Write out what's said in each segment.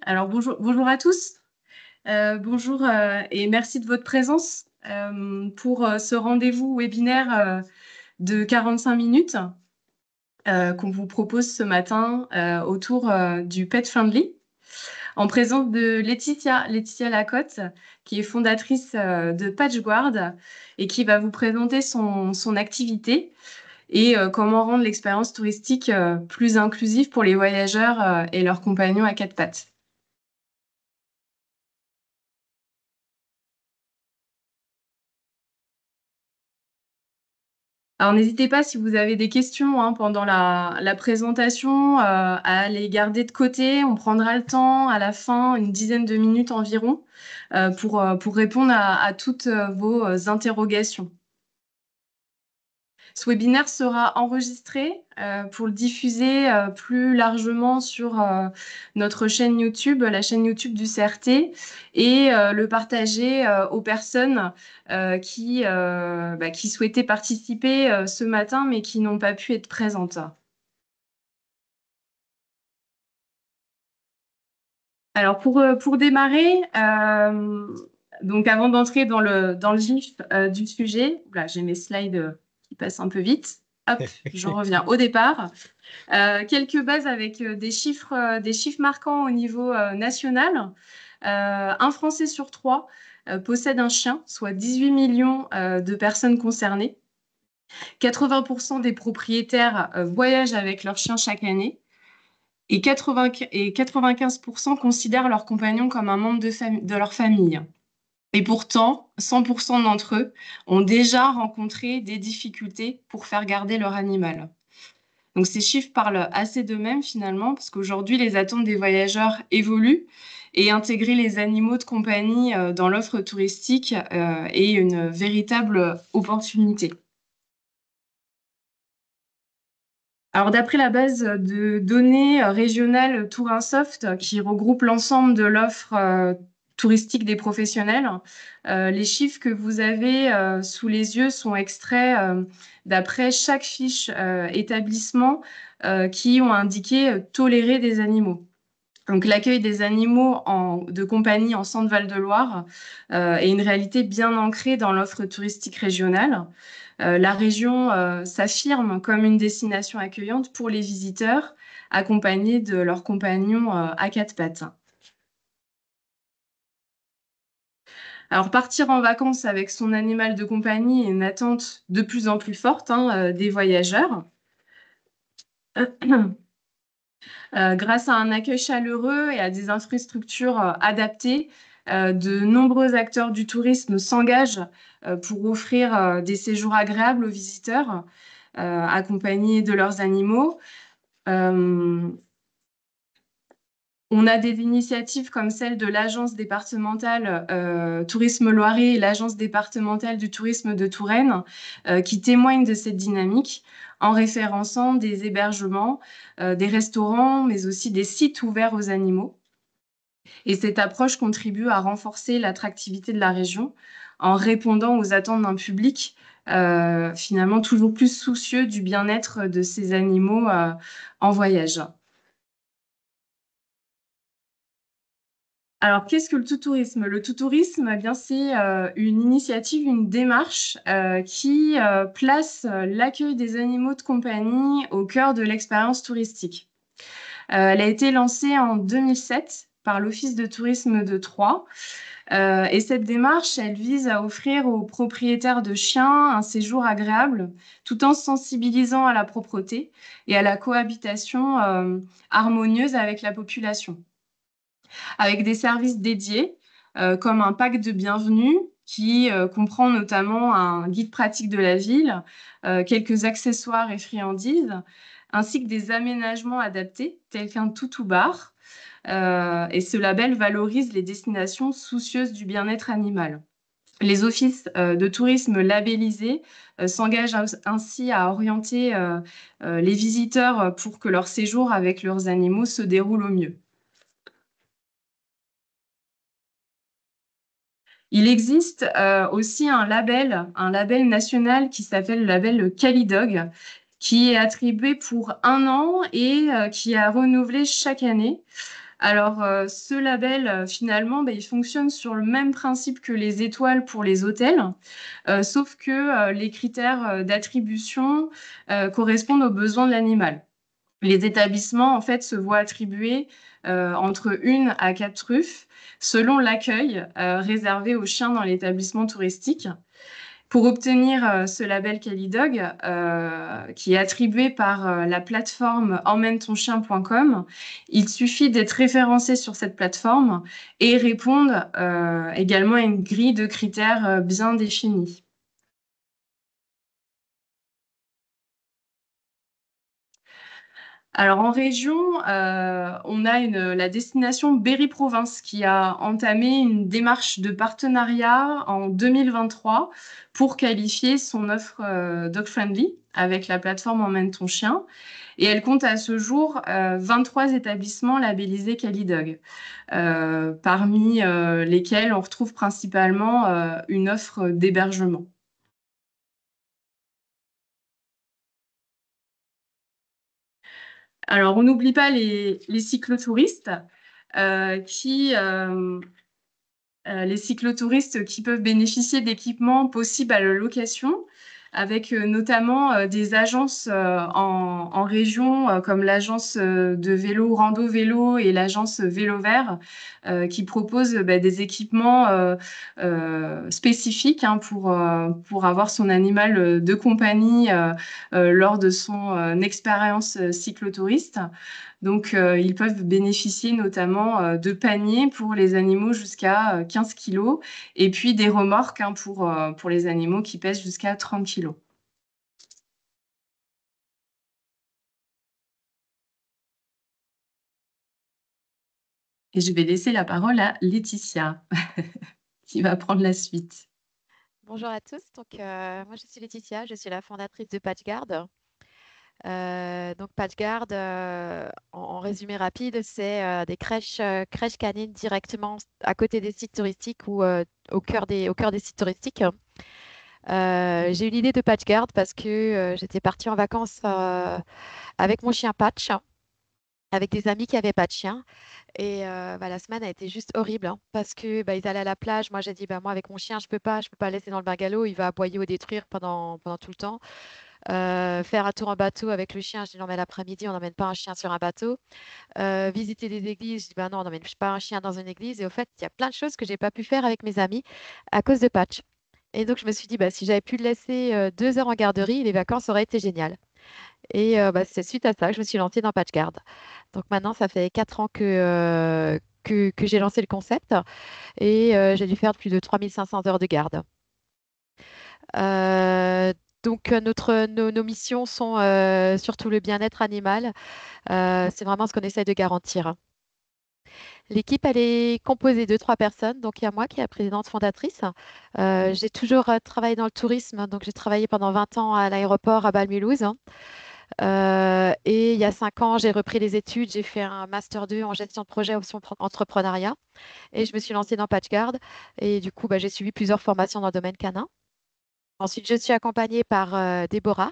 Alors bonjour à tous. Bonjour et merci de votre présence pour ce rendez-vous webinaire de 45 minutes qu'on vous propose ce matin autour du Pet Friendly, en présence de Laetitia Lacotte, qui est fondatrice de Patchguard et qui va vous présenter son activité et comment rendre l'expérience touristique plus inclusive pour les voyageurs et leurs compagnons à quatre pattes. Alors, n'hésitez pas, si vous avez des questions pendant la présentation, à les garder de côté. On prendra le temps à la fin, une dizaine de minutes environ, pour répondre à toutes vos interrogations. Ce webinaire sera enregistré pour le diffuser plus largement sur notre chaîne YouTube, la chaîne YouTube du CRT, et le partager aux personnes qui souhaitaient participer ce matin mais qui n'ont pas pu être présentes. Alors pour démarrer, donc avant d'entrer dans le vif du sujet, là j'ai mes slides qui passent un peu vite. Hop, je reviens au départ. Quelques bases avec des chiffres marquants au niveau national. Un Français sur trois possède un chien, soit 18 millions de personnes concernées. 80% des propriétaires voyagent avec leur chien chaque année. Et 95% considèrent leur compagnon comme un membre de leur famille. Et pourtant, 100% d'entre eux ont déjà rencontré des difficultés pour faire garder leur animal. Donc ces chiffres parlent assez d'eux-mêmes finalement, parce qu'aujourd'hui, les attentes des voyageurs évoluent et intégrer les animaux de compagnie dans l'offre touristique est une véritable opportunité. Alors, d'après la base de données régionale Tourinsoft, qui regroupe l'ensemble de l'offre touristique des professionnels, les chiffres que vous avez sous les yeux sont extraits d'après chaque fiche établissement qui ont indiqué tolérer des animaux. Donc, l'accueil des animaux de compagnie en Centre-Val de Loire est une réalité bien ancrée dans l'offre touristique régionale. La région s'affirme comme une destination accueillante pour les visiteurs, accompagnés de leurs compagnons à quatre pattes. Alors, partir en vacances avec son animal de compagnie est une attente de plus en plus forte des voyageurs. Grâce à un accueil chaleureux et à des infrastructures adaptées, de nombreux acteurs du tourisme s'engagent pour offrir des séjours agréables aux visiteurs, accompagnés de leurs animaux. On a des initiatives comme celle de l'Agence départementale Tourisme Loiret et l'Agence départementale du tourisme de Touraine qui témoignent de cette dynamique en référençant des hébergements, des restaurants, mais aussi des sites ouverts aux animaux. Et cette approche contribue à renforcer l'attractivité de la région en répondant aux attentes d'un public finalement toujours plus soucieux du bien-être de ces animaux en voyage. Alors, qu'est-ce que le tout-tourisme? Le tout-tourisme, eh bien, c'est une initiative, une démarche qui place l'accueil des animaux de compagnie au cœur de l'expérience touristique. Elle a été lancée en 2007 par l'Office de tourisme de Troyes. Et cette démarche, elle vise à offrir aux propriétaires de chiens un séjour agréable, tout en sensibilisant à la propreté et à la cohabitation harmonieuse avec la population. Avec des services dédiés, comme un pack de bienvenue qui comprend notamment un guide pratique de la ville, quelques accessoires et friandises, ainsi que des aménagements adaptés, tels qu'un toutou bar. Et ce label valorise les destinations soucieuses du bien-être animal. Les offices de tourisme labellisés s'engagent ainsi à orienter les visiteurs pour que leur séjour avec leurs animaux se déroule au mieux. Il existe aussi un label national qui s'appelle le label Calidog, qui est attribué pour 1 an et qui est renouvelé chaque année Alors, ce label, finalement, il fonctionne sur le même principe que les étoiles pour les hôtels, sauf que les critères d'attribution correspondent aux besoins de l'animal. Les établissements, en fait, se voient attribuer entre 1 à 4 truffes selon l'accueil réservé aux chiens dans l'établissement touristique. Pour obtenir ce label Calidog, qui est attribué par la plateforme emmènetonchien.com, il suffit d'être référencé sur cette plateforme et répondre également à une grille de critères bien définie. Alors en région, on a la destination Berry-Provence qui a entamé une démarche de partenariat en 2023 pour qualifier son offre dog friendly avec la plateforme Emmène ton chien. Et elle compte à ce jour 23 établissements labellisés Calidog, parmi lesquels on retrouve principalement une offre d'hébergement. Alors, on n'oublie pas les cyclotouristes les cyclotouristes qui peuvent bénéficier d'équipements possibles à la location, avec notamment des agences en région, comme l'agence de vélo Rando Vélo et l'agence Vélo Vert, qui proposent des équipements spécifiques hein, pour avoir son animal de compagnie lors de son expérience cyclotouriste. Donc, ils peuvent bénéficier notamment de paniers pour les animaux jusqu'à 15 kilos et puis des remorques hein, pour les animaux qui pèsent jusqu'à 30 kilos. Et je vais laisser la parole à Laetitia qui va prendre la suite. Bonjour à tous. Donc, moi, je suis Laetitia, je suis la fondatrice de PatchGuard. Donc, PatchGuard, en résumé rapide, c'est des crèches canines directement à côté des sites touristiques ou au cœur des sites touristiques. J'ai eu l'idée de PatchGuard parce que j'étais partie en vacances avec mon chien Patch, avec des amis qui n'avaient pas de chien. Et la semaine a été juste horrible hein, parce que ils allaient à la plage. Moi, j'ai dit, moi, avec mon chien, je peux pas le laisser dans le bungalow. Il va aboyer ou détruire pendant tout le temps. Faire un tour en bateau avec le chien, je dis, non, mais l'après-midi, on n'emmène pas un chien sur un bateau. Visiter des églises, je dis, non, on n'emmène pas un chien dans une église. Et au fait, il y a plein de choses que j'ai pas pu faire avec mes amis à cause de Patch. Et donc, je me suis dit, si j'avais pu le laisser 2 heures en garderie, les vacances auraient été géniales. Et c'est suite à ça que je me suis lancée dans PatchGuard. Donc maintenant, ça fait 4 ans que j'ai lancé le concept et j'ai dû faire plus de 3500 heures de garde. Euh, donc nos missions sont surtout le bien-être animal. C'est vraiment ce qu'on essaie de garantir. L'équipe, elle est composée de 3 personnes. Donc, il y a moi qui est la présidente fondatrice. J'ai toujours travaillé dans le tourisme. Donc, j'ai travaillé pendant 20 ans à l'aéroport à Bâle-Mulhouse. Et il y a 5 ans, j'ai repris les études. J'ai fait un master 2 en gestion de projet option entrepreneuriat. Et je me suis lancée dans PatchGuard. Et du coup, j'ai suivi plusieurs formations dans le domaine canin. Ensuite, je suis accompagnée par Déborah,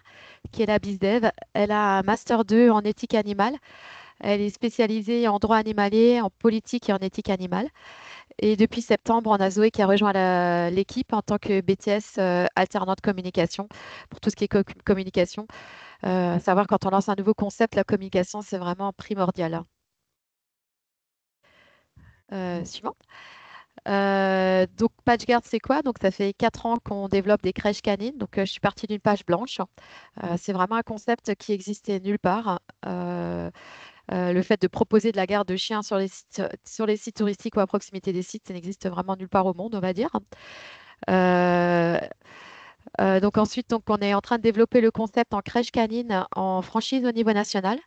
qui est la BizDev. Elle a un master 2 en éthique animale. Elle est spécialisée en droit animalier, en politique et en éthique animale. Et depuis septembre, on a Zoé qui a rejoint l'équipe en tant que BTS alternante communication pour tout ce qui est communication. Savoir quand on lance un nouveau concept, la communication, c'est vraiment primordial. Suivant. Donc, PatchGuard, c'est quoi? Donc, ça fait 4 ans qu'on développe des crèches canines. Donc, je suis partie d'une page blanche. C'est vraiment un concept qui existait nulle part. Le fait de proposer de la garde de chiens sur les sites touristiques ou à proximité des sites, ça n'existe vraiment nulle part au monde, on va dire. Euh, donc ensuite, on est en train de développer le concept en crèche canine en franchise au niveau national.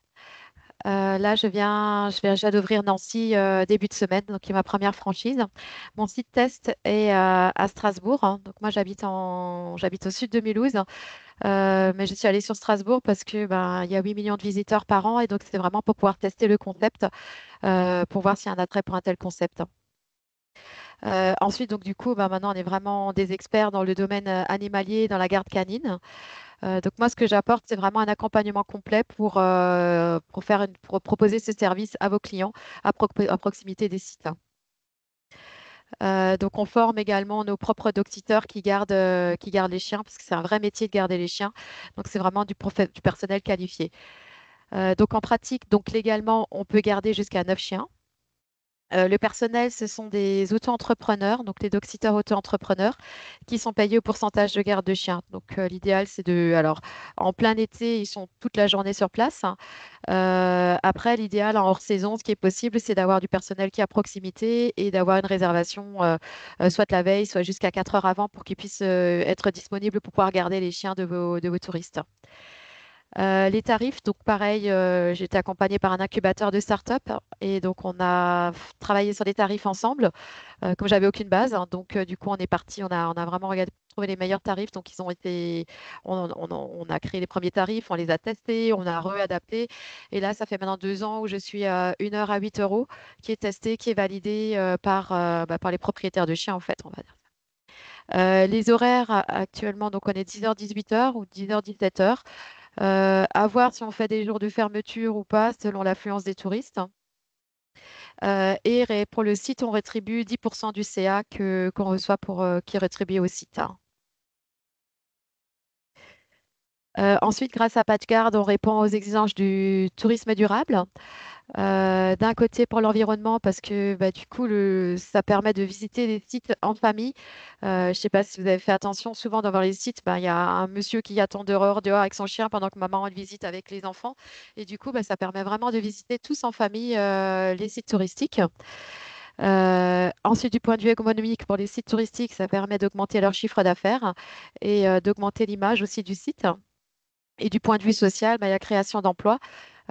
Là, je viens d'ouvrir Nancy début de semaine, donc qui est ma première franchise. Mon site test est à Strasbourg, hein. Donc moi, j'habite au sud de Mulhouse, mais je suis allée sur Strasbourg parce que il y a 8 millions de visiteurs par an et donc c'est vraiment pour pouvoir tester le concept, pour voir s'il y a un attrait pour un tel concept. Ensuite, donc du coup, bah, maintenant, on est vraiment des experts dans le domaine animalier, dans la garde canine. Donc moi, ce que j'apporte, c'est vraiment un accompagnement complet pour proposer ce service à vos clients à proximité des sites. Donc on forme également nos propres dog-sitters qui gardent les chiens, parce que c'est un vrai métier de garder les chiens. Donc c'est vraiment du personnel qualifié. Donc en pratique, donc légalement, on peut garder jusqu'à 9 chiens. Le personnel, ce sont des auto-entrepreneurs, donc les dog-sitters auto-entrepreneurs, qui sont payés au pourcentage de garde de chiens. Donc l'idéal, c'est de... Alors, en plein été, ils sont toute la journée sur place, hein. Après, l'idéal en hors saison, ce qui est possible, c'est d'avoir du personnel qui est à proximité et d'avoir une réservation, soit la veille, soit jusqu'à 4 heures avant, pour qu'ils puissent être disponibles pour pouvoir garder les chiens de vos touristes. Les tarifs, donc pareil, j'ai été accompagnée par un incubateur de start-up et donc on a travaillé sur des tarifs ensemble, comme j'avais aucune base, hein. Donc du coup on est parti, on a vraiment regardé pour trouver les meilleurs tarifs. Donc ils ont été, on a créé les premiers tarifs, on les a testés, on a réadapté et là ça fait maintenant 2 ans où je suis à 1 heure à 8 euros, qui est testé, qui est validé par les propriétaires de chiens en fait, on va dire. Les horaires actuellement, donc on est 10h 18h ou 10h 17h. À voir si on fait des jours de fermeture ou pas, selon l'affluence des touristes. Pour le site, on rétribue 10% du CA qu'on reçoit qui est rétribué au site, hein. Ensuite, grâce à PatchGuard, on répond aux exigences du tourisme durable. D'un côté pour l'environnement, parce que bah, du coup, ça permet de visiter les sites en famille. Je ne sais pas si vous avez fait attention, souvent dans les sites, bah, il y a un monsieur qui attend dehors avec son chien pendant que maman le visite avec les enfants. Et du coup, bah, ça permet vraiment de visiter tous en famille les sites touristiques. Ensuite, du point de vue économique, pour les sites touristiques, ça permet d'augmenter leur chiffre d'affaires et d'augmenter l'image aussi du site. Et du point de vue social, bah, il y a création d'emplois.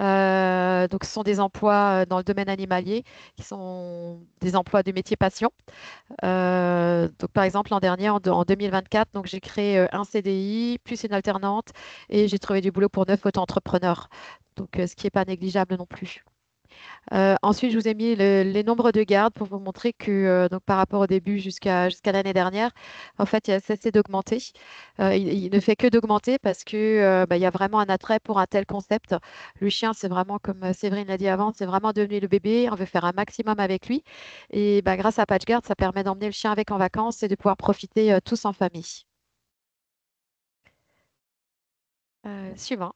Donc, ce sont des emplois dans le domaine animalier qui sont des emplois de métier passion. Donc, par exemple, l'an dernier, en 2024, donc, j'ai créé un CDI plus une alternante et j'ai trouvé du boulot pour 9 auto-entrepreneurs. Donc, ce qui n'est pas négligeable non plus. Ensuite, je vous ai mis les nombres de gardes pour vous montrer que donc par rapport au début jusqu'à l'année dernière, en fait, il a cessé d'augmenter. Il ne fait que d'augmenter parce que il y a vraiment un attrait pour un tel concept. Le chien, c'est vraiment, comme Séverine l'a dit avant, c'est vraiment devenu le bébé. On veut faire un maximum avec lui. Et bah, grâce à PatchGuard, ça permet d'emmener le chien avec en vacances et de pouvoir profiter tous en famille. Suivant.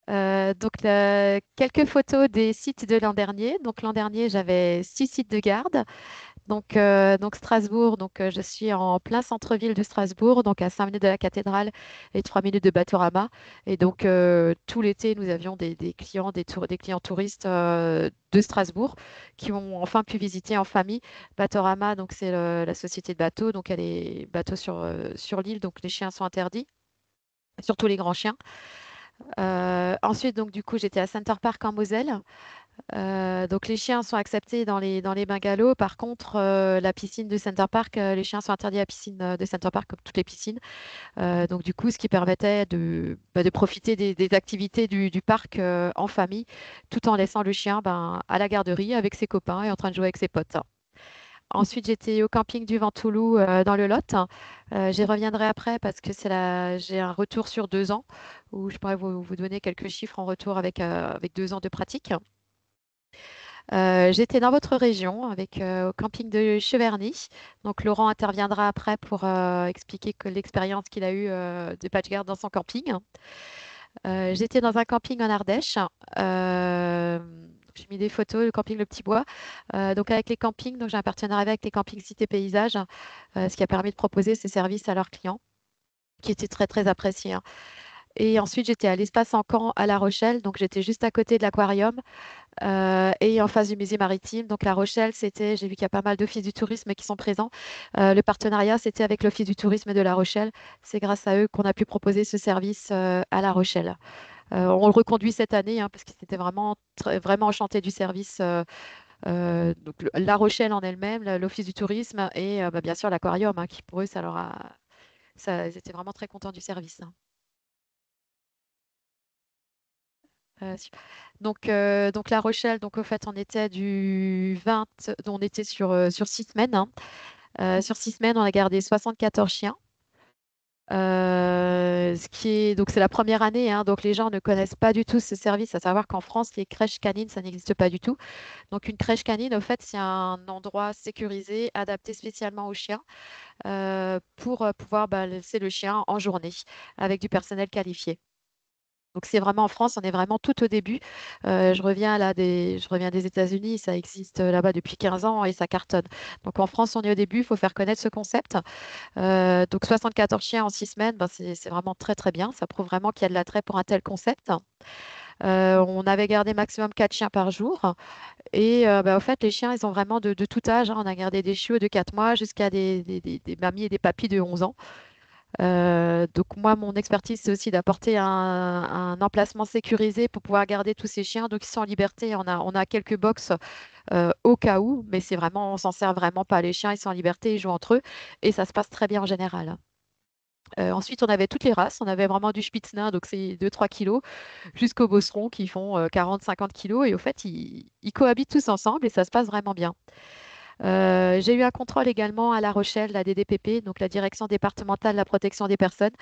Quelques photos des sites de l'an dernier. Donc l'an dernier, j'avais 6 sites de garde. Donc Strasbourg, je suis en plein centre-ville de Strasbourg, donc à 5 minutes de la cathédrale et 3 minutes de Batorama. Et donc tout l'été, nous avions des clients, des clients touristes de Strasbourg qui ont enfin pu visiter en famille Batorama. Donc c'est la société de bateaux, donc elle est bateau sur l'île, donc les chiens sont interdits, surtout les grands chiens. Ensuite, donc du coup, j'étais à Center Park en Moselle. Donc les chiens sont acceptés dans les bungalows. Par contre, la piscine de Center Park, les chiens sont interdits à la piscine de Center Park comme toutes les piscines. Donc du coup, ce qui permettait de profiter des activités du parc en famille, tout en laissant le chien à la garderie avec ses copains et en train de jouer avec ses potes. Ensuite, j'étais au camping du Ventoux dans le Lot. J'y reviendrai après parce que j'ai un retour sur 2 ans où je pourrais vous donner quelques chiffres en retour avec 2 ans de pratique. J'étais dans votre région au camping de Cheverny. Donc Laurent interviendra après pour expliquer que l'expérience qu'il a eue de Patchguard dans son camping. J'étais dans un camping en Ardèche. Euh, j'ai mis des photos, le camping Le Petit Bois. Donc avec les campings, donc j'ai un partenariat avec les campings Cité Paysage, ce qui a permis de proposer ces services à leurs clients, qui étaient très très appréciés, hein. Et ensuite, j'étais à l'espace en camp à La Rochelle, donc j'étais juste à côté de l'aquarium. Et en face du musée maritime, donc La Rochelle, j'ai vu qu'il y a pas mal d'offices du tourisme qui sont présents. Le partenariat, c'était avec l'Office du tourisme de La Rochelle. C'est grâce à eux qu'on a pu proposer ce service à La Rochelle. On le reconduit cette année hein, parce qu'ils étaient vraiment, vraiment enchantés du service. La Rochelle en elle-même, l'Office du tourisme et bien sûr l'aquarium, hein, qui pour eux, ils étaient vraiment très contents du service, hein. Su donc La Rochelle, donc au fait, on était du 20 on était sur 6 semaines, hein. Sur 6 semaines, on a gardé 74 chiens. Ce qui est donc c'est la première année, hein, donc les gens ne connaissent pas du tout ce service, à savoir qu'en France, les crèches canines, ça n'existe pas du tout. Donc une crèche canine, au fait, c'est un endroit sécurisé, adapté spécialement aux chiens, pour, pouvoir, bah, laisser le chien en journée avec du personnel qualifié. Donc c'est vraiment en France, on est vraiment tout au début. Je reviens des États-Unis, ça existe là-bas depuis 15 ans et ça cartonne. Donc en France, on est au début, il faut faire connaître ce concept. Donc 74 chiens en 6 semaines, ben, c'est vraiment très très bien. Ça prouve vraiment qu'il y a de l'attrait pour un tel concept. On avait gardé maximum 4 chiens par jour. Et bah, au fait, les chiens, ils ont vraiment de tout âge, hein. On a gardé des chiots de 4 mois jusqu'à des mamies et des papis de 11 ans. Donc moi, mon expertise, c'est aussi d'apporter un emplacement sécurisé pour pouvoir garder tous ces chiens. Donc ils sont en liberté. On a quelques box au cas où, mais c'est vraiment, on s'en sert vraiment pas. Les chiens, ils sont en liberté, ils jouent entre eux et ça se passe très bien en général. Ensuite, on avait toutes les races. On avait vraiment du Spitz nain, donc c'est 2-3 kilos, jusqu'aux Bosserons qui font 40-50 kilos. Et au fait, ils cohabitent tous ensemble et ça se passe vraiment bien. J'ai eu un contrôle également à La Rochelle, la DDPP, donc la Direction départementale de la protection des personnes,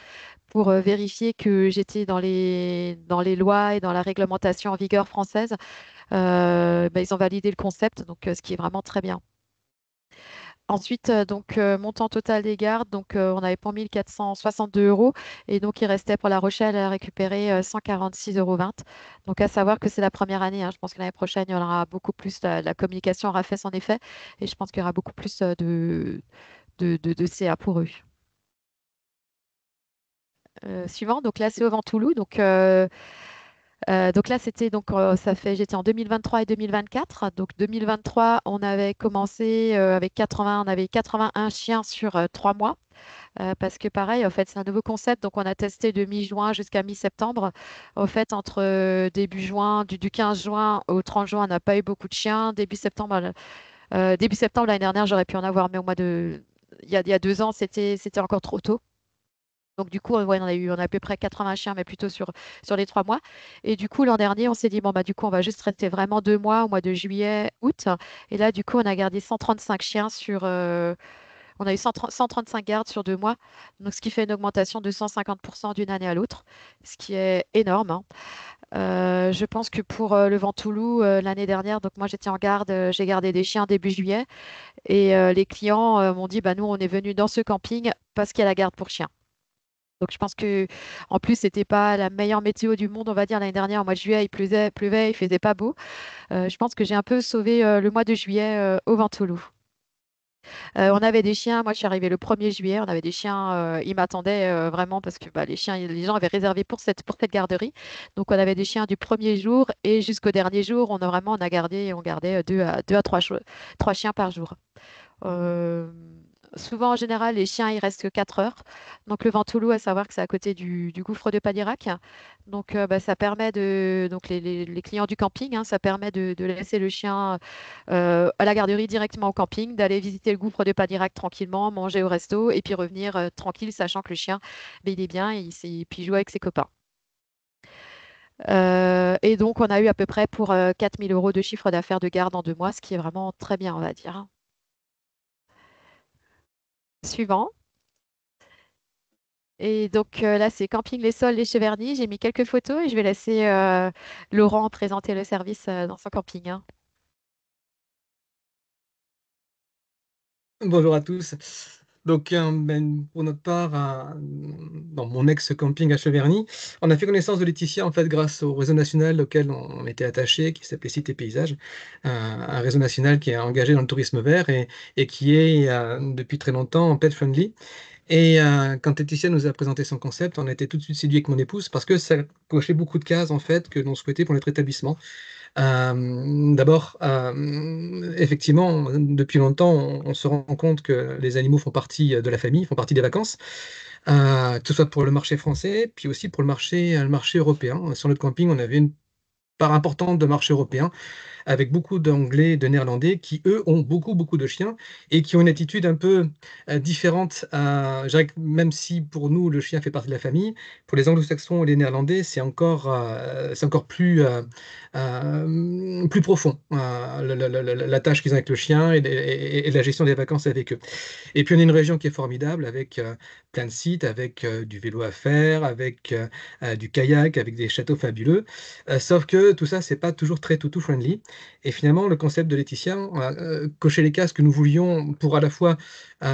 pour vérifier que j'étais dans les lois et dans la réglementation en vigueur française. Bah, ils ont validé le concept, donc ce qui est vraiment très bien. Ensuite, montant total des gardes, on avait pour 1 462 € et donc il restait pour La Rochelle à récupérer 146,20 €. Donc à savoir que c'est la première année, hein. Je pense que l'année prochaine, il y en aura beaucoup plus. La communication aura fait son effet et je pense qu'il y aura beaucoup plus de CA pour eux. Suivant, donc là c'est au Ventoux. Donc là, j'étais en 2023 et 2024. Donc 2023, on avait commencé avec 80, on avait 81 chiens sur 3 mois. Parce que pareil, en fait, c'est un nouveau concept. Donc on a testé de mi-juin jusqu'à mi-septembre. Au fait, entre début juin, du 15 juin au 30 juin, on n'a pas eu beaucoup de chiens. Début septembre l'année dernière, j'aurais pu en avoir, mais il y a 2 ans, c'était encore trop tôt. Donc du coup, ouais, on a à peu près 80 chiens, mais plutôt sur les 3 mois. Et du coup, l'an dernier, on s'est dit, bon, bah, du coup, on va juste rester vraiment 2 mois, au mois de juillet, août. Et là, du coup, on a gardé 135 chiens on a eu 135 gardes sur 2 mois. Donc, ce qui fait une augmentation de 150% d'une année à l'autre, ce qui est énorme, hein. Je pense que pour le Ventoux, l'année dernière, donc moi, j'étais en garde, j'ai gardé des chiens début juillet. Et les clients m'ont dit, bah, nous, on est venus dans ce camping parce qu'il y a la garde pour chiens. Donc je pense que en plus c'était pas la meilleure météo du monde, on va dire l'année dernière au mois de juillet pleuvait, il faisait pas beau. Je pense que j'ai un peu sauvé le mois de juillet au Ventoux. On avait des chiens, moi je suis arrivée le 1er juillet, on avait des chiens, ils m'attendaient vraiment parce que bah, les gens avaient réservé pour cette garderie. Donc on avait des chiens du premier jour et jusqu'au dernier jour, on gardait 3 chiens par jour. Euh, Souvent, en général, les chiens, ils restent que 4 heures. Donc, le Ventoux, à savoir que c'est à côté du gouffre de Padirac. Donc, bah, ça permet donc les clients du camping, hein, ça permet de laisser le chien à la garderie directement au camping, d'aller visiter le gouffre de Padirac tranquillement, manger au resto et puis revenir tranquille, sachant que le chien, ben, il est bien et puis jouer avec ses copains. Et donc, on a eu à peu près pour 4 000 € de chiffre d'affaires de garde en 2 mois, ce qui est vraiment très bien, on va dire. Suivant. Et donc là, c'est Camping Les Sols, les Cheverny. J'ai mis quelques photos et je vais laisser Laurent présenter le service dans son camping, hein. Bonjour à tous. Donc, pour notre part, dans mon ex-camping à Cheverny, on a fait connaissance de Laetitia en fait grâce au réseau national auquel on était attaché, qui s'appelait Cités Paysages, un réseau national qui est engagé dans le tourisme vert et qui est depuis très longtemps pet friendly. Et quand Laetitia nous a présenté son concept, on a été tout de suite séduit avec mon épouse parce que ça cochait beaucoup de cases en fait que l'on souhaitait pour notre établissement. D'abord, effectivement, depuis longtemps, on se rend compte que les animaux font partie de la famille, font partie des vacances, que ce soit pour le marché français, puis aussi pour le marché européen. Sur notre camping, on avait une part importante de marché européen, avec beaucoup d'Anglais et de Néerlandais qui, eux, ont beaucoup de chiens et qui ont une attitude un peu différente. Je dirais que même si pour nous, le chien fait partie de la famille, pour les Anglo-Saxons et les Néerlandais, c'est encore plus profond, la tâche qu'ils ont avec le chien et la gestion des vacances avec eux. Et puis on est une région qui est formidable avec plein de sites, avec du vélo à faire, avec du kayak, avec des châteaux fabuleux. Sauf que tout ça, c'est pas toujours très toutou friendly. Et finalement, le concept de Laetitia, cocher les cases que nous voulions pour à la fois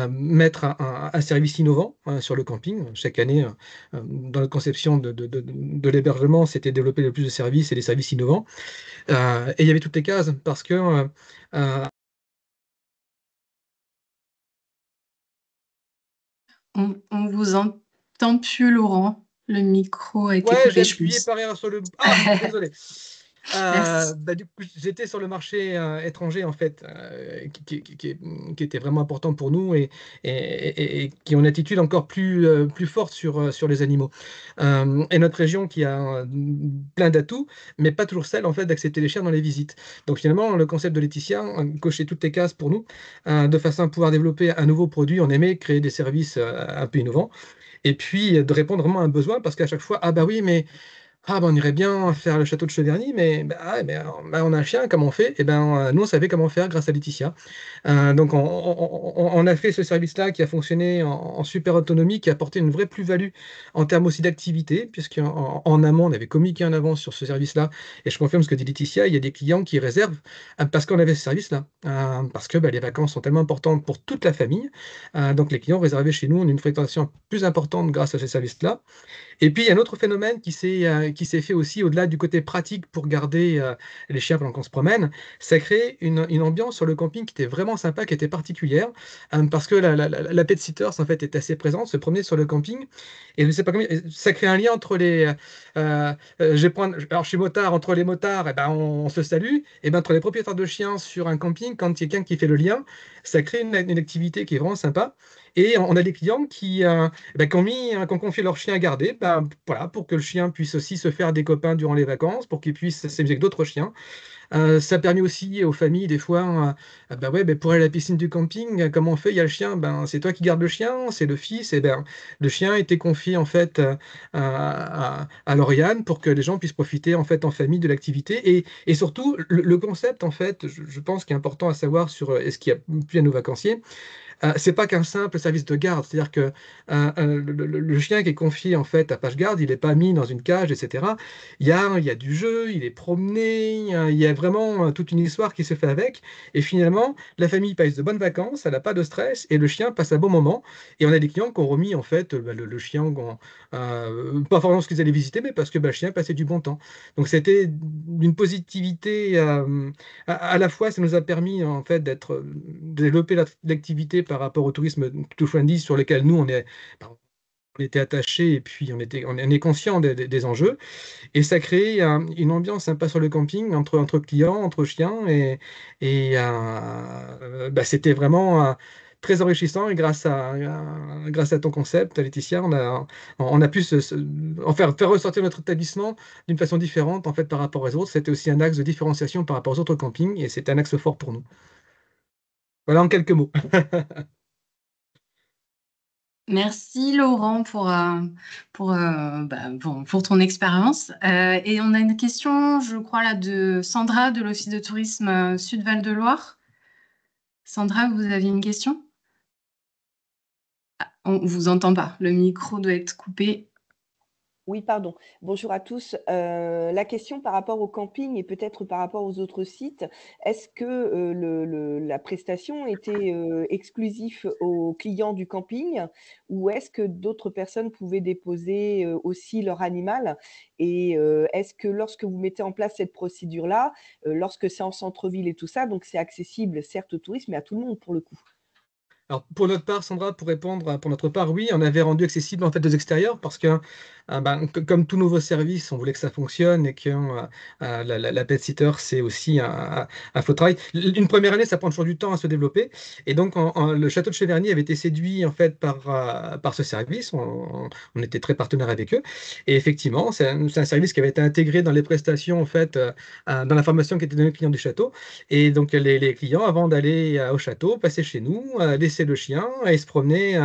mettre un service innovant sur le camping. Chaque année, dans la conception de l'hébergement, c'était développer le plus de services et des services innovants. Et il y avait toutes les cases parce que euh, On vous entend plus, Laurent. Le micro a été ouais, j'ai coupé, je appuyé pense. par erreur sur le... Ah, désolé. Merci. Du coup, j'étais sur le marché étranger, en fait, qui était vraiment important pour nous et qui ont une attitude encore plus forte sur les animaux. Et notre région qui a plein d'atouts, mais pas toujours celle, en fait, d'accepter les chiens dans les visites. Donc, finalement, le concept de Laetitia cochait toutes les cases pour nous, de façon à pouvoir développer un nouveau produit. On aimait créer des services un peu innovants. Et puis de répondre vraiment à un besoin, parce qu'à chaque fois, ah bah oui, mais on irait bien faire le château de Cheverny, mais, bah, ouais, mais on a un chien, comment on fait? Et ben, nous, on savait comment faire grâce à Laetitia. Donc, on a fait ce service-là qui a fonctionné en super autonomie, qui a apporté une vraie plus-value en termes aussi d'activité, puisqu'en amont, on avait communiqué en avance sur ce service-là. Et je confirme ce que dit Laetitia, il y a des clients qui réservent parce qu'on avait ce service-là. Parce que bah, les vacances sont tellement importantes pour toute la famille. Donc, les clients réservaient chez nous, on a une fréquentation plus importante grâce à ce service-là. Et puis, il y a un autre phénomène qui s'est fait aussi au-delà du côté pratique pour garder les chiens pendant qu'on se promène. Ça crée une ambiance sur le camping qui était vraiment sympa, qui était particulière, parce que la pet sitters, en fait, est assez présente, se promener sur le camping. Et je sais pas comment, ça crée un lien entre les. Alors, je suis motard, entre les motards, eh ben, on se salue. Et ben, entre les propriétaires de chiens sur un camping, quand il y a quelqu'un qui fait le lien, ça crée une activité qui est vraiment sympa. Et on a des clients qui ont confié leur chien à garder, voilà, pour que le chien puisse aussi se faire des copains durant les vacances, pour qu'il puisse s'amuser avec d'autres chiens. Ça permet aussi aux familles, des fois, ouais, pour aller à la piscine du camping, comment on fait? Il y a le chien, c'est toi qui gardes le chien, c'est le fils, et le chien a été confié en fait à Lauriane pour que les gens puissent profiter en fait en famille de l'activité. Et surtout, le concept, en fait, je pense qu'il est important à savoir sur ce qui a plu à nos vacanciers, c'est pas qu'un simple service de garde, c'est-à-dire que le chien qui est confié en fait à Page-Garde, il n'est pas mis dans une cage, etc. Il y a du jeu, il est promené, il y a vraiment toute une histoire qui se fait avec. Et finalement, la famille passe de bonnes vacances, elle n'a pas de stress et le chien passe un bon moment. Et on a des clients qui ont remis en fait le chien, pas forcément parce qu'ils allaient visiter, mais parce que le chien passait du bon temps. Donc c'était d'une positivité à la fois, ça nous a permis en fait de développer l'activité par rapport au tourisme to-friendly sur lequel nous on était attachés et puis on est conscient des enjeux. Et ça crée une ambiance sympa sur le camping entre clients, entre chiens c'était vraiment très enrichissant et grâce à ton concept, Laetitia, on a pu faire ressortir notre établissement d'une façon différente en fait par rapport aux autres. C'était aussi un axe de différenciation par rapport aux autres campings et c'est un axe fort pour nous. Voilà en quelques mots. Merci Laurent pour ton expérience. Et on a une question, je crois, là, de Sandra de l'Office de tourisme Sud-Val de Loire. Sandra, vous avez une question? On ne vous entend pas. Le micro doit être coupé. Oui, pardon. Bonjour à tous. La question par rapport au camping et peut-être par rapport aux autres sites, est-ce que la prestation était exclusive aux clients du camping ou est-ce que d'autres personnes pouvaient déposer aussi leur animal? Et est-ce que lorsque vous mettez en place cette procédure-là, lorsque c'est en centre-ville et tout ça, donc c'est accessible certes aux touristes, mais à tout le monde pour le coup? Alors, pour notre part, Sandra, pour répondre, pour notre part, oui, on avait rendu accessible en fait aux extérieurs parce que, comme tout nouveau service, on voulait que ça fonctionne et que la pet sitter, c'est aussi un faux travail. Une première année, ça prend toujours du temps à se développer. Et donc, le château de Cheverny avait été séduit en fait par ce service. On était très partenaire avec eux. Et effectivement, c'est un service qui avait été intégré dans les prestations en fait, dans la formation qui était donnée aux clients du château. Et donc, les clients, avant d'aller au château, passaient chez nous, laissaient le chien et se promenaient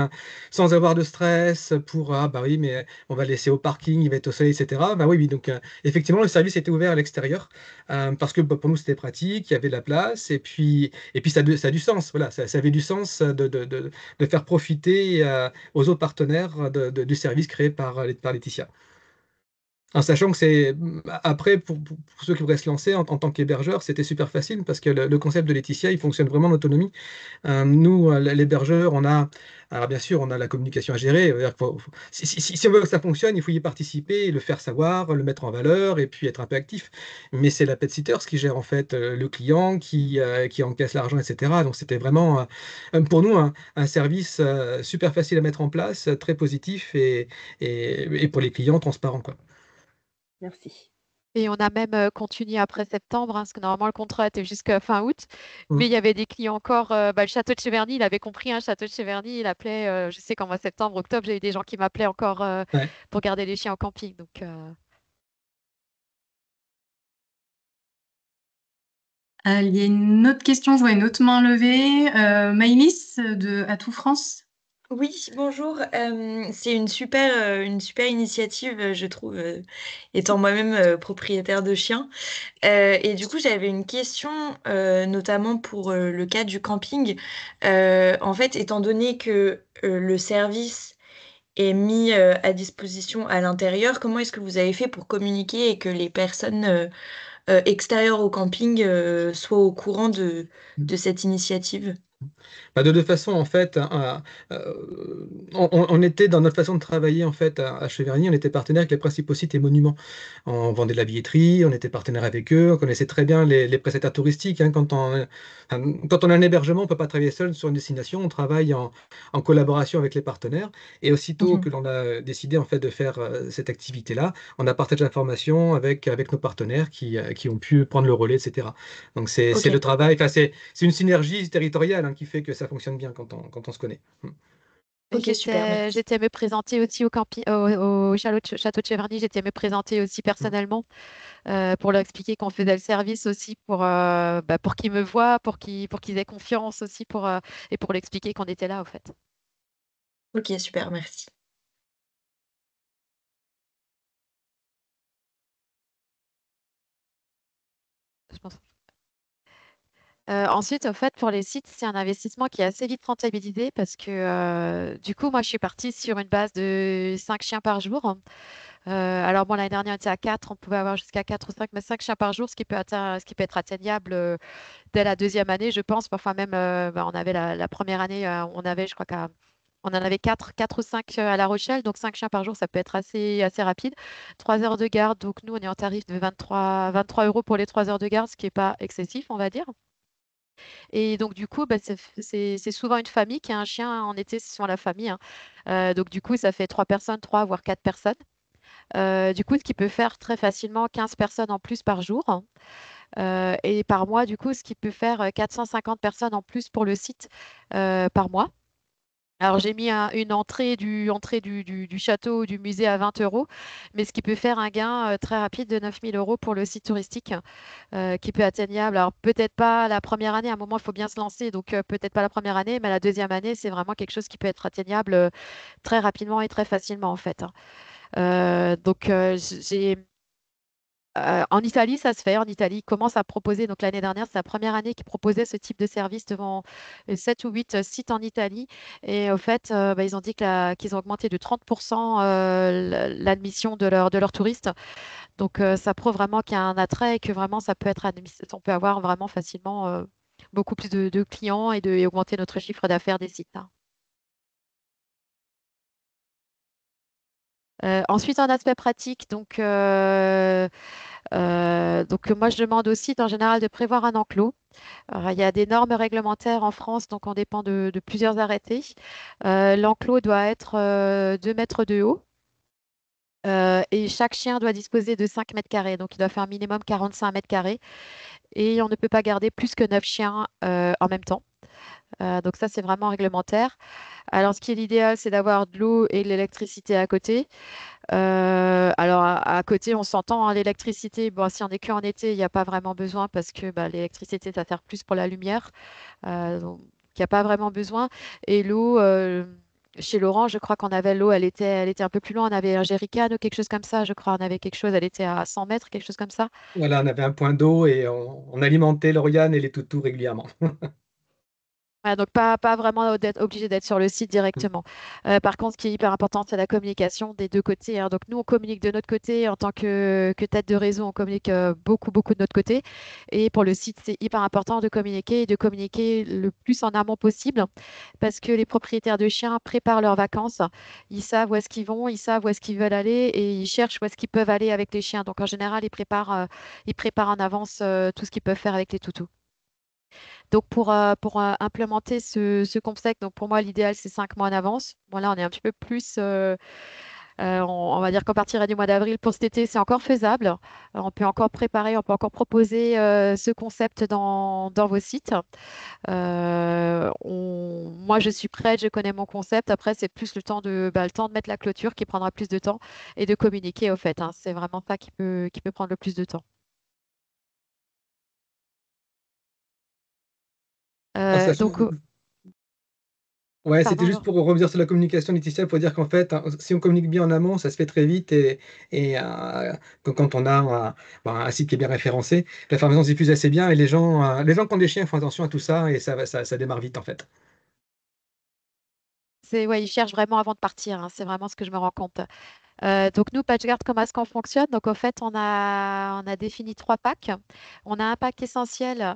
sans avoir de stress pour ah, bah oui, mais on va le laisser au parking, il va être au soleil, etc. Bah oui, oui. Donc, effectivement, le service était ouvert à l'extérieur parce que bah, pour nous, c'était pratique, il y avait de la place et puis ça a du sens. Voilà, ça avait du sens de faire profiter aux autres partenaires du service créé par Laetitia. En sachant que après, pour ceux qui voudraient se lancer en tant qu'hébergeur, c'était super facile parce que le concept de Laetitia, il fonctionne vraiment en autonomie. Nous, l'hébergeur, alors bien sûr, on a la communication à gérer. Si on veut que ça fonctionne, il faut y participer, le faire savoir, le mettre en valeur et puis être un peu actif. Mais c'est la pet sitter qui gère en fait le client, qui encaisse l'argent, etc. Donc c'était vraiment pour nous un service super facile à mettre en place, très positif et pour les clients transparent, quoi. Merci. Et on a même continué après septembre, hein, parce que normalement le contrat était jusqu'à fin août. Mm. Mais il y avait des clients encore. Le château de Cheverny, il avait compris, hein, château de Cheverny, il appelait, je sais qu'en mois septembre, octobre, j'ai eu des gens qui m'appelaient encore Ouais. pour garder les chiens en camping. Donc, Il y a une autre question, je vois une autre main levée. Maïlis de Atout France. Oui, bonjour. C'est une super initiative, je trouve, étant moi-même propriétaire de chiens. Et du coup, j'avais une question, notamment pour le cas du camping. En fait, étant donné que le service est mis à disposition à l'intérieur, comment est-ce que vous avez fait pour communiquer et que les personnes extérieures au camping soient au courant de cette initiative? Bah, de deux façons, en fait, on était dans notre façon de travailler en fait à Cheverny, on était partenaire avec les principaux sites et monuments. On vendait de la billetterie, on était partenaire avec eux, on connaissait très bien les prestataires touristiques, hein. Quand on a un hébergement, on ne peut pas travailler seul sur une destination, on travaille en collaboration avec les partenaires. Et aussitôt que Mhm. l'on a décidé en fait de faire cette activité-là, on a partagé l'information avec nos partenaires qui ont pu prendre le relais, etc. Donc c'est le Ok. travail, enfin, c'est une synergie territoriale hein, qui fait que ça fonctionne bien quand on se connaît. Mm. et Ok, super, merci. j'étais me présenter aussi au château de Cheverny, j'étais me présenter aussi Mm. personnellement pour leur expliquer qu'on faisait le service aussi pour qu'ils me voient, pour qu'ils aient confiance aussi, et pour l'expliquer qu'on était là, au fait. Ok, super, merci. Je pense. Ensuite, en fait, pour les sites, c'est un investissement qui est assez vite rentabilisé parce que du coup, moi, je suis partie sur une base de 5 chiens par jour. Alors, bon, l'année dernière, on était à 4, on pouvait avoir jusqu'à 4 ou 5, mais 5 chiens par jour, ce qui peut être atteignable dès la deuxième année, je pense. Parfois même, on avait la première année, on avait, je crois on en avait 4 ou 5 à La Rochelle, donc 5 chiens par jour, ça peut être assez rapide. 3 heures de garde, donc nous, on est en tarif de 23 euros pour les 3 heures de garde, ce qui n'est pas excessif, on va dire. Et donc, du coup, bah, c'est souvent une famille qui a un chien. En été, c'est souvent la famille, hein. Donc, du coup, ça fait 3 personnes, 3 voire 4 personnes. Du coup, ce qui peut faire très facilement 15 personnes en plus par jour, hein. Et par mois, du coup, ce qui peut faire 450 personnes en plus pour le site par mois. Alors, j'ai mis une entrée du château, du musée à 20 euros, mais ce qui peut faire un gain très rapide de 9 000 euros pour le site touristique qui peut être atteignable. Alors, peut-être pas la première année, à un moment, il faut bien se lancer, donc peut-être pas la première année, mais la deuxième année, c'est vraiment quelque chose qui peut être atteignable très rapidement et très facilement, en fait, hein. Donc, en Italie, ça se fait. En Italie, ils commencent à proposer. Donc, l'année dernière, c'est la première année qu'ils proposaient ce type de service devant 7 ou 8 sites en Italie. Et au fait, bah, ils ont dit qu'ils ont augmenté de 30% l'admission de leurs touristes. Donc, ça prouve vraiment qu'il y a un attrait et que vraiment, on peut avoir vraiment facilement beaucoup plus de clients et augmenter notre chiffre d'affaires des sites, hein. Ensuite, un aspect pratique, donc Donc moi, je demande au site en général de prévoir un enclos. Il y a des normes réglementaires en France, donc on dépend de plusieurs arrêtés. L'enclos doit être 2 mètres de haut. Et chaque chien doit disposer de 5 mètres carrés, donc il doit faire un minimum 45 mètres carrés. Et on ne peut pas garder plus que 9 chiens en même temps. Donc ça, c'est vraiment réglementaire. Alors, ce qui est l'idéal, c'est d'avoir de l'eau et de l'électricité à côté. Alors, à côté, on s'entend, hein, l'électricité, bon, si on est qu'en été, il n'y a pas vraiment besoin parce que bah, l'électricité, ça sert plus pour la lumière. Donc, il n'y a pas vraiment besoin. Et l'eau, chez Laurent, je crois qu'on avait l'eau, elle était un peu plus loin. On avait un jerrycan ou quelque chose comme ça, je crois. On avait quelque chose, elle était à 100 mètres, quelque chose comme ça. Voilà, on avait un point d'eau et on alimentait Lauriane et les toutous régulièrement. Ouais, donc pas vraiment d'être obligé d'être sur le site directement. Par contre, ce qui est hyper important, c'est la communication des deux côtés, hein. Donc nous, on communique de notre côté en tant que tête de réseau, on communique beaucoup, beaucoup de notre côté. Et pour le site, c'est hyper important de communiquer et de communiquer le plus en amont possible parce que les propriétaires de chiens préparent leurs vacances. Ils savent où est-ce qu'ils vont, ils savent où est-ce qu'ils veulent aller et ils cherchent où est-ce qu'ils peuvent aller avec les chiens. Donc en général, ils préparent en avance tout ce qu'ils peuvent faire avec les toutous. Donc, pour implémenter ce concept, donc pour moi, l'idéal, c'est 5 mois en avance. Bon, là, on est un petit peu plus, on va dire qu'à partir du mois d'avril pour cet été, c'est encore faisable. On peut encore préparer, on peut encore proposer ce concept dans vos sites. Moi, je suis prête, je connais mon concept. Après, c'est plus le temps de mettre la clôture qui prendra plus de temps et de communiquer, au fait, hein. C'est vraiment ça qui peut prendre le plus de temps. En sachant, Donc, ouais, c'était pardon, juste Laure. pour revenir sur la communication, Laetitia, pour dire qu'en fait, hein, si on communique bien en amont, ça se fait très vite et que quand on a un site qui est bien référencé, l'information se diffuse assez bien et les gens qui ont des chiens font attention à tout ça et ça démarre vite en fait. Ouais, ils cherchent vraiment avant de partir, hein. C'est vraiment ce que je me rends compte. Donc nous, PatchGuard, comment est-ce qu'on fonctionne? Donc, au fait, on a défini 3 packs. On a un pack essentiel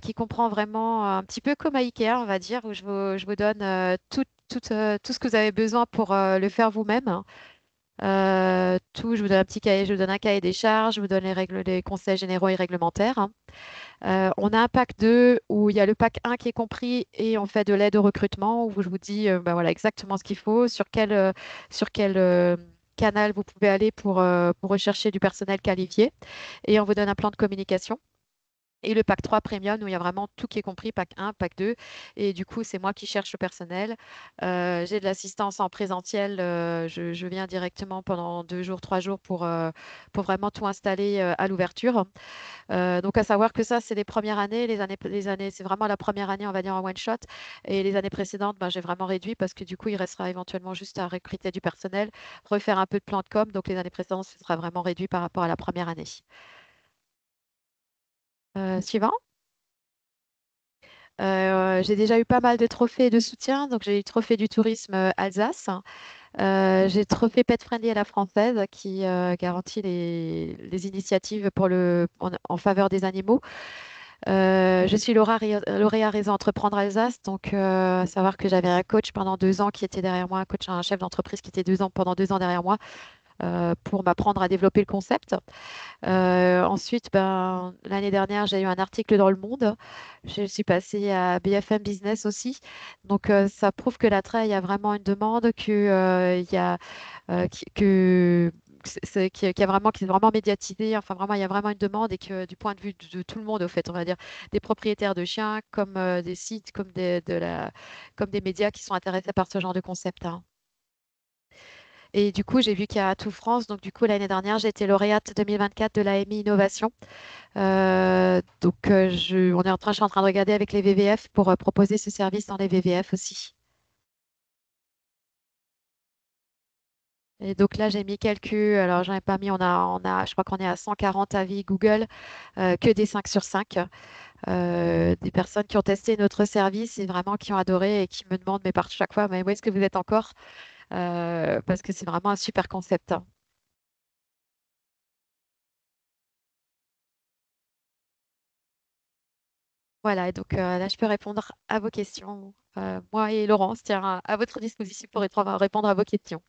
qui comprend vraiment un petit peu comme à Ikea, on va dire, où je vous donne tout ce que vous avez besoin pour le faire vous-même. Je vous donne un petit cahier, je vous donne un cahier des charges, je vous donne les conseils généraux et réglementaires, hein. On a un pack 2 où il y a le pack 1 qui est compris et on fait de l'aide au recrutement où je vous dis bah, voilà, exactement ce qu'il faut, sur quel canal vous pouvez aller pour rechercher du personnel qualifié. Et on vous donne un plan de communication. Et le pack 3 premium, où il y a vraiment tout qui est compris, pack 1, pack 2. Et du coup, c'est moi qui cherche le personnel. J'ai de l'assistance en présentiel. Je viens directement pendant 2 jours, 3 jours pour vraiment tout installer à l'ouverture. Donc, à savoir que ça, c'est les premières années. Les années, c'est vraiment la première année, on va dire, en one shot. Et les années précédentes, ben, j'ai vraiment réduit parce que du coup, il restera éventuellement juste à recruter du personnel, refaire un peu de plan de com. Donc, les années précédentes, ce sera vraiment réduit par rapport à la première année. Suivant. J'ai déjà eu pas mal de trophées de soutien. Donc, j'ai eu le trophée du tourisme Alsace. J'ai le trophée Pet Friendly à la française qui garantit les initiatives en faveur des animaux. Je suis lauréat Réseau Entreprendre Alsace, donc savoir que j'avais un coach pendant 2 ans qui était derrière moi, un chef d'entreprise qui était pendant 2 ans derrière moi pour m'apprendre à développer le concept. Ensuite, ben, l'année dernière, j'ai eu un article dans Le Monde. Je suis passée à BFM Business aussi. Donc, ça prouve que l'attrait, il y a vraiment une demande, il y a, que qui est vraiment médiatisé. Enfin, vraiment, il y a vraiment une demande et que du point de vue de tout le monde, au fait, on va dire, des propriétaires de chiens, comme des sites, comme des médias qui sont intéressés par ce genre de concept, hein. Et du coup, j'ai vu qu'il y a Tout France. Donc, du coup, l'année dernière, j'ai été lauréate 2024 de l'AMI Innovation. Donc, je suis en train de regarder avec les VVF pour proposer ce service dans les VVF aussi. Et donc là, j'ai mis alors j'en ai pas mis, je crois qu'on est à 140 avis Google, que des 5 sur 5. Des personnes qui ont testé notre service et vraiment qui ont adoré et qui me demandent, mais par chaque fois, mais où est-ce que vous êtes encore? Parce que c'est vraiment un super concept, hein. Voilà, et donc là, je peux répondre à vos questions. Moi et Laurence, tiens, à votre disposition pour répondre à vos questions.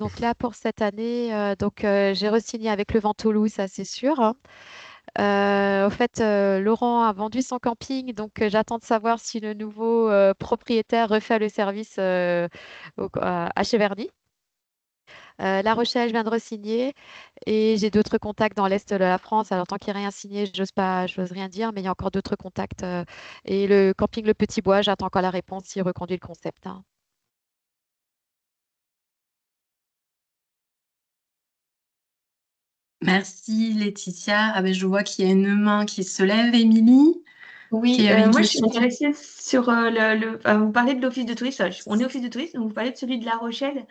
Donc là, pour cette année, j'ai re-signé avec le Ventolou, ça c'est sûr, hein. Au fait, Laurent a vendu son camping, donc j'attends de savoir si le nouveau propriétaire refait le service à Cheverny. La Rochelle, je viens de re-signer et j'ai d'autres contacts dans l'Est de la France. Alors, tant qu'il n'y a rien signé, j'ose rien dire, mais il y a encore d'autres contacts. Et le camping Le Petit Bois, j'attends encore la réponse s'il reconduit le concept, hein. Merci Laetitia. Ah ben, je vois qu'il y a une main qui se lève, Émilie, Oui, qui avait une moi je suis question. intéressée sur vous parlez de l'office de tourisme. On est office de tourisme, donc vous parlez de celui de La Rochelle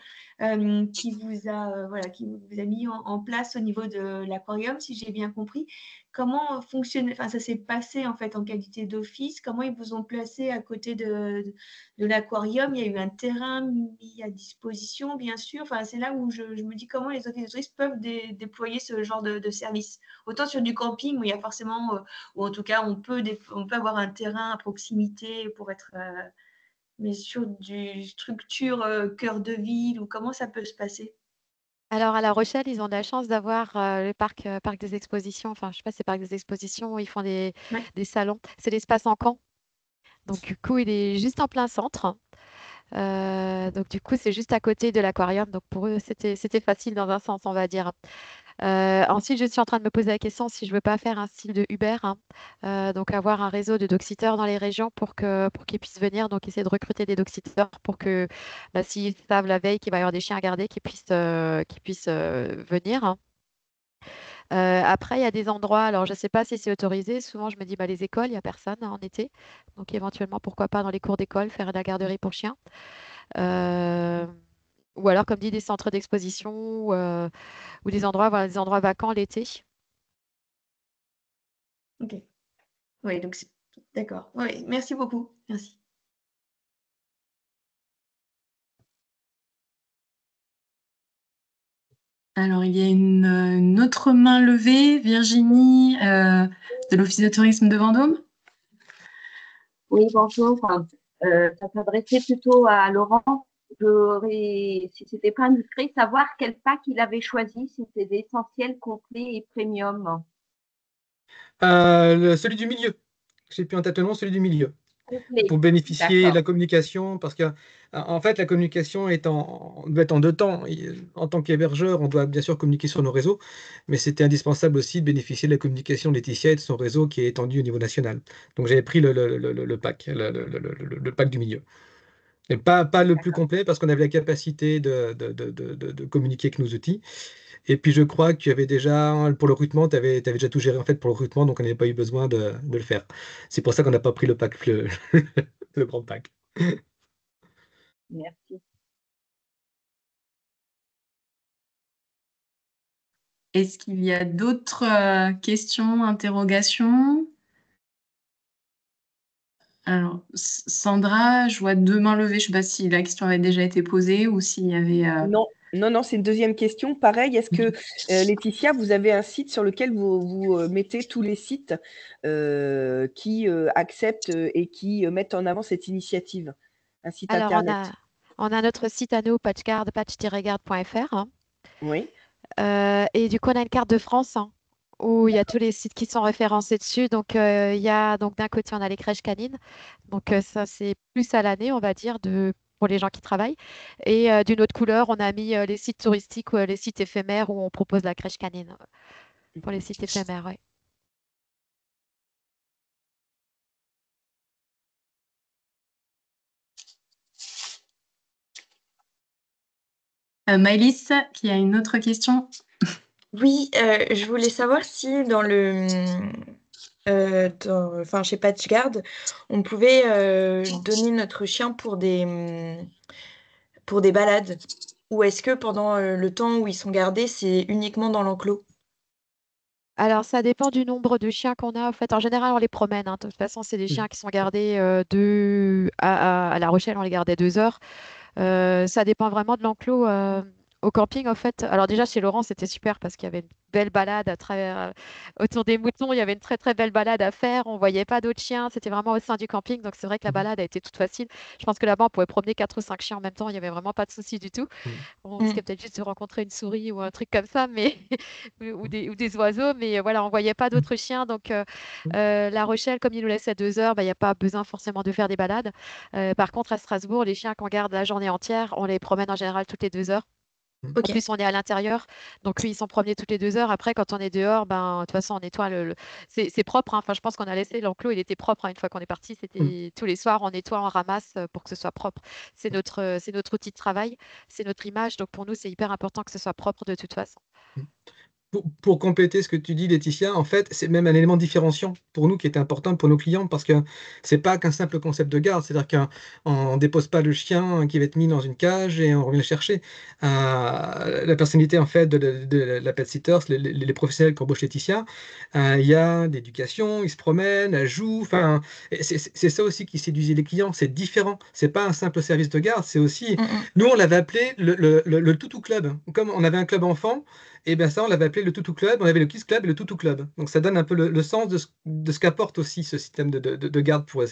qui vous a qui vous a mis en place au niveau de l'aquarium, si j'ai bien compris. Comment fonctionne, enfin ça s'est passé en fait en qualité d'office, comment ils vous ont placé à côté de l'aquarium? Il y a eu un terrain mis à disposition, bien sûr. Enfin, c'est là où je me dis comment les offices de tourisme peuvent déployer ce genre de service. Autant sur du camping où il y a forcément ou en tout cas, on peut avoir un terrain à proximité pour être. Mais sur du structure cœur de ville, ou comment ça peut se passer? Alors, à La Rochelle, ils ont de la chance d'avoir le parc des expositions. Enfin, je sais pas, c'est parc des expositions où ils font Ouais. des salons. C'est l'espace Encan. Donc, du coup, il est juste en plein centre. Donc, du coup, c'est juste à côté de l'aquarium. Donc, pour eux, c'était facile dans un sens, on va dire. Ensuite, je suis en train de me poser la question si je veux pas faire un style de Uber, hein. Donc avoir un réseau de dog-sitters dans les régions pour qu'ils puissent venir, donc essayer de recruter des dog-sitters pour que s'ils savent la veille qu'il va y avoir des chiens à garder, qu'ils puissent venir, hein. Après, il y a des endroits, alors je ne sais pas si c'est autorisé, souvent je me dis bah, les écoles, il n'y a personne, hein, en été, donc éventuellement pourquoi pas dans les cours d'école faire de la garderie pour chiens. Euh, ou alors, comme dit, des centres d'exposition ou des endroits, voilà, des endroits vacants l'été. Ok. Oui, donc d'accord. Oui, merci beaucoup. Merci. Alors, il y a une autre main levée, Virginie, de l'Office de tourisme de Vendôme. Oui, bonjour. Ça s'adressait plutôt à Laurent. Si c'était pas indiscret, savoir quel pack il avait choisi, si c'était d'essentiel, complet et premium. Celui du milieu. J'ai plus en tête le nom, celui du milieu. Complet. Pour bénéficier de D'accord. la communication, parce que en fait, la communication doit être en deux temps. En tant qu'hébergeur, on doit bien sûr communiquer sur nos réseaux, mais c'était indispensable aussi de bénéficier de la communication de Laetitia et de son réseau qui est étendu au niveau national. Donc j'avais pris le pack, le pack du milieu. Et pas le plus complet, parce qu'on avait la capacité de communiquer avec nos outils. Et puis je crois que tu avais déjà, pour le recrutement, tu avais déjà tout géré en fait pour le recrutement, donc on n'avait pas eu besoin de le faire. C'est pour ça qu'on n'a pas pris le pack, le grand pack. Merci. Est-ce qu'il y a d'autres questions, interrogations? Alors, Sandra, je vois deux mains levées. Je ne sais pas si la question avait déjà été posée ou s'il y avait. Non, c'est une deuxième question. Pareil, est-ce que, Laetitia, vous avez un site sur lequel vous mettez tous les sites qui acceptent et qui mettent en avant cette initiative? Un site Alors, internet? on a notre site à nous, patchguard, patch-guard.fr, hein. Oui. Et du coup, on a une carte de France, hein, où il y a tous les sites qui sont référencés dessus. Donc, il y a donc d'un côté, on a les crèches canines. Donc, ça, c'est plus à l'année, on va dire, pour les gens qui travaillent. Et d'une autre couleur, on a mis les sites touristiques ou les sites éphémères où on propose la crèche canine pour les sites éphémères, ouais. Maëlys, qui a une autre question. Oui, je voulais savoir si dans chez PatchGuard, on pouvait donner notre chien pour des balades, ou est-ce que pendant le temps où ils sont gardés, c'est uniquement dans l'enclos? Alors, ça dépend du nombre de chiens qu'on a. En fait, en général, on les promène, hein. De toute façon, c'est des chiens qui sont gardés à La Rochelle, on les gardait 2 heures. Ça dépend vraiment de l'enclos. Au camping, en fait, alors déjà chez Laurent, c'était super parce qu'il y avait une belle balade à travers, autour des moutons. Il y avait une très très belle balade à faire. On voyait pas d'autres chiens. C'était vraiment au sein du camping. Donc c'est vrai que la Mhm. balade a été toute facile. Je pense que là-bas, on pouvait promener 4 ou 5 chiens en même temps. Il y avait vraiment pas de souci du tout. Mhm. On risquait Mm. peut-être juste de rencontrer une souris ou un truc comme ça, mais ou Mhm. des oiseaux. Mais voilà, on voyait pas d'autres chiens. Donc La Rochelle, comme il nous laissait 2 heures, bah, il n'y a pas besoin forcément de faire des balades. Par contre, à Strasbourg, les chiens qu'on garde la journée entière, on les promène en général toutes les 2 heures. En Ok. plus, on est à l'intérieur, donc oui, ils sont promenés toutes les 2 heures. Après, quand on est dehors, ben, de toute façon, on nettoie c'est propre, hein. Enfin, je pense qu'on a laissé l'enclos, il était propre, hein, une fois qu'on est parti. Mhm. C'était tous les soirs, on nettoie, on ramasse pour que ce soit propre. C'est notre outil de travail, c'est notre image. Donc pour nous, c'est hyper important que ce soit propre de toute façon. Pour compléter ce que tu dis, Laetitia, en fait, c'est même un élément différenciant pour nous qui est important pour nos clients parce que c'est pas qu'un simple concept de garde, c'est-à-dire qu'on ne dépose pas le chien qui va être mis dans une cage et on revient le chercher. La personnalité en fait de la pet sitter, les professionnels qu'embauche Laetitia, il y a l'éducation, ils se promènent, elle joue, enfin, et c'est ça aussi qui séduit les clients, c'est différent, c'est pas un simple service de garde, c'est aussi, Mm, mm. nous on l'avait appelé le toutou club, comme on avait un club enfant. Et bien ça, on l'avait appelé le Toutou Club, on avait le Kiss Club et le Toutou Club. Donc ça donne un peu le sens de ce qu'apporte aussi ce système de garde pour eux.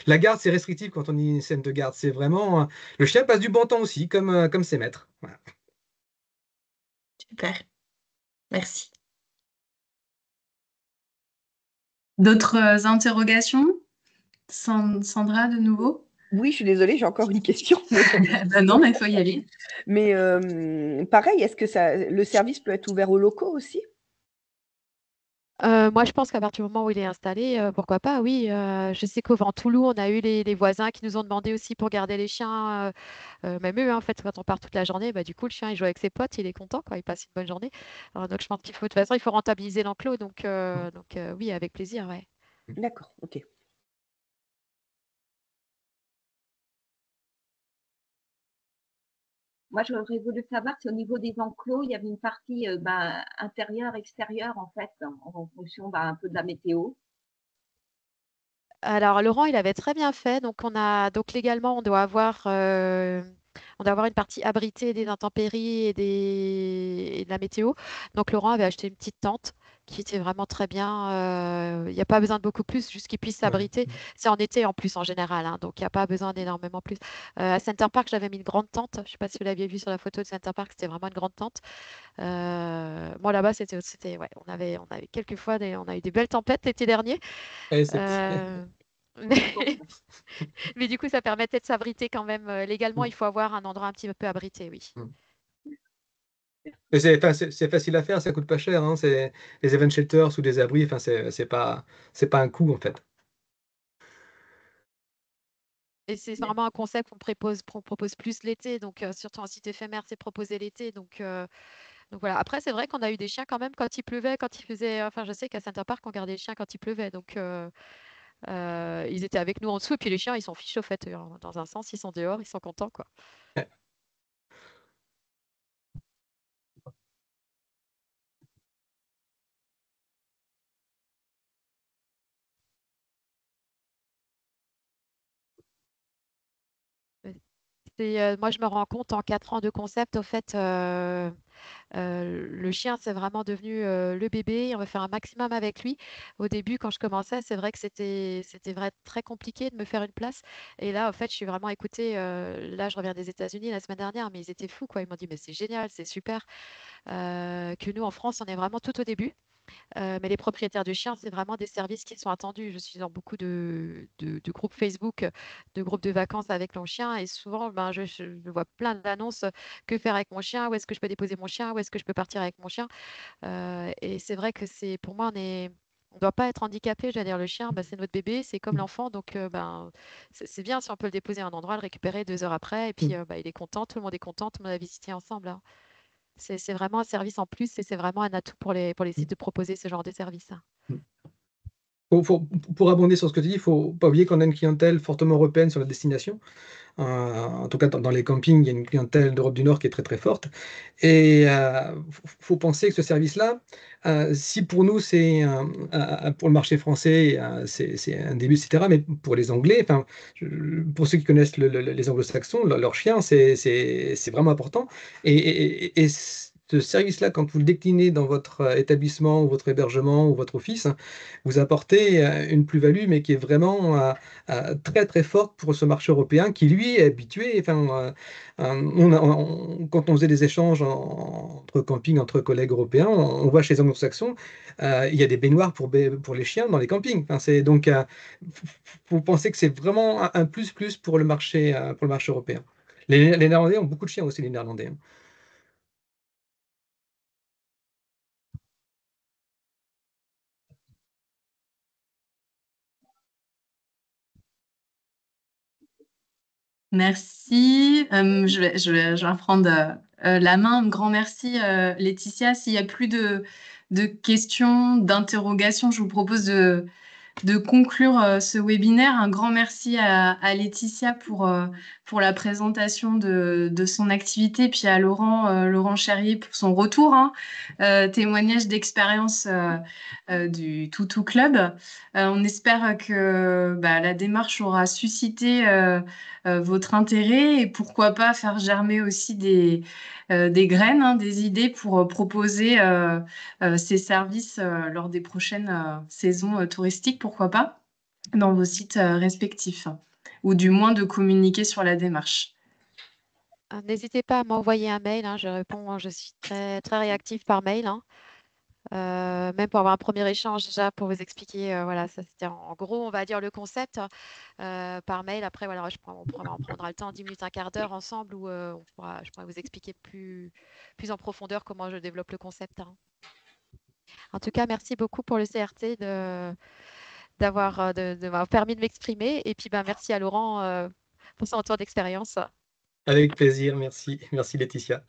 La garde, c'est restrictif quand on dit une scène de garde. C'est vraiment... le chien passe du bon temps aussi, comme ses maîtres. Voilà. Super. Merci. D'autres interrogations? Sandra, de nouveau? Oui, je suis désolée, j'ai encore une question. Ben non, mais il faut y aller. Mais pareil, est-ce que le service peut être ouvert aux locaux aussi? Moi, je pense qu'à partir du moment où il est installé, pourquoi pas, oui. Je sais qu'au Ventoux-Loup, on a eu les voisins qui nous ont demandé aussi pour garder les chiens, même eux, hein, en fait, quand on part toute la journée, bah, du coup, le chien, il joue avec ses potes, il est content, quoi, il passe une bonne journée. Alors, donc, je pense qu'il faut, de toute façon, il faut rentabiliser l'enclos, donc oui, avec plaisir, ouais. D'accord, ok. Moi, j'aurais voulu savoir si au niveau des enclos, il y avait une partie intérieure, extérieure, en fait, en fonction un peu de la météo. Alors, Laurent, il avait très bien fait. Donc légalement, on doit avoir une partie abritée des intempéries et de la météo. Donc, Laurent avait acheté une petite tente qui était vraiment très bien. Il n'y a pas besoin de beaucoup plus, juste qu'il puisse Ouais. s'abriter. C'est en été en plus en général, hein, donc il n'y a pas besoin d'énormément plus. À Center Park, j'avais mis une grande tente. Je ne sais pas si vous l'aviez vu sur la photo de Center Park, c'était vraiment une grande tente. Moi là-bas, ouais, on avait quelques fois, on a eu des belles tempêtes l'été dernier. Allez, c'est petit. Euh, mais, mais du coup, ça permettait de s'abriter quand même. Légalement, il faut avoir un endroit un petit peu abrité, oui. Mais enfin, c'est facile à faire, ça coûte pas cher. Hein, c'est les event shelters ou des abris, enfin, c'est pas un coût en fait. Et c'est vraiment un concept qu'on propose plus l'été. Donc, surtout en site éphémère, c'est proposé l'été. Donc voilà. Après, c'est vrai qu'on a eu des chiens quand même quand il pleuvait, quand il faisait. Enfin, je sais qu'à Center Park, on gardait les chiens quand il pleuvait. Donc, ils étaient avec nous en dessous. Et puis les chiens, ils s'en fichent au fait. Dans un sens, ils sont dehors, ils sont contents, quoi. Moi, je me rends compte en 4 ans de concept, au fait, le chien, c'est vraiment devenu le bébé. On va faire un maximum avec lui. Au début, quand je commençais, c'est vrai que c'était très compliqué de me faire une place. Et là, en fait, je suis vraiment écoutée. Là, je reviens des États-Unis la semaine dernière, mais ils étaient fous, quoi. Ils m'ont dit, mais c'est génial, c'est super. Que nous, en France, on est vraiment tout au début. Mais les propriétaires de chiens, c'est vraiment des services qui sont attendus. Je suis dans beaucoup de groupes Facebook, de groupes de vacances avec mon chien, et souvent, ben, je vois plein d'annonces. Que faire avec mon chien? Où est-ce que je peux déposer mon chien? Où est-ce que je peux partir avec mon chien? Et c'est vrai que pour moi, on ne doit pas être handicapé. Je veux dire, le chien, ben, c'est notre bébé, c'est comme l'enfant. Donc, ben, c'est bien si on peut le déposer à un endroit, le récupérer 2 heures après, et puis ben, il est content, tout le monde est content, tout le monde a visité ensemble, hein. C'est vraiment un service en plus et c'est vraiment un atout pour les sites de proposer ce genre de service, hein. Pour abonder sur ce que tu dis, il ne faut pas oublier qu'on a une clientèle fortement européenne sur la destination. En tout cas, dans les campings, il y a une clientèle d'Europe du Nord qui est très très forte. Et il faut penser que ce service-là, si pour nous, pour le marché français, c'est un début, etc., mais pour les Anglais, enfin, pour ceux qui connaissent les Anglo-Saxons, leur chien, c'est vraiment important. Et ce service-là, quand vous le déclinez dans votre établissement ou votre hébergement ou votre office, vous apportez une plus-value, mais qui est vraiment très très forte pour ce marché européen qui lui est habitué. Enfin, quand on faisait des échanges entre campings, entre collègues européens, on voit chez les anglo-saxons, il y a des baignoires pour les chiens dans les campings. Enfin, donc, vous pensez que c'est vraiment un plus pour le marché européen. Les Néerlandais ont beaucoup de chiens aussi, les Néerlandais. Hein. Merci. Je vais reprendre la main. Un grand merci, Laetitia. S'il n'y a plus de questions, d'interrogations, je vous propose de conclure ce webinaire. Un grand merci à Laetitia pour la présentation de son activité, puis à Laurent Cherrier pour son retour, hein, témoignage d'expérience du Toutou Club. On espère que la démarche aura suscité votre intérêt et pourquoi pas faire germer aussi des graines, hein, des idées pour proposer ces services lors des prochaines saisons touristiques, pourquoi pas, dans vos sites respectifs, hein, ou du moins de communiquer sur la démarche. N'hésitez pas à m'envoyer un mail, hein, je réponds, je suis très, très réactive par mail, hein. Même pour avoir un premier échange déjà pour vous expliquer, voilà, ça c'était en gros, on va dire le concept par mail. Après, voilà, on prendra le temps, 10 minutes, un quart d'heure ensemble où je pourrais vous expliquer plus en profondeur comment je développe le concept, hein. En tout cas, merci beaucoup pour le CRT de m'avoir permis de m'exprimer. Et puis, merci à Laurent pour son retour d'expérience. Avec plaisir, merci. Merci Laetitia.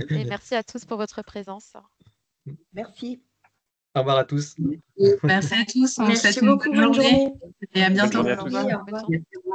Et merci à tous pour votre présence. Merci. Au revoir à tous. Merci à tous. On vous Merci souhaite une beaucoup, bonne bonne journée journée. et à bientôt. Bonne journée à tous. Oui, au revoir. Bonne journée.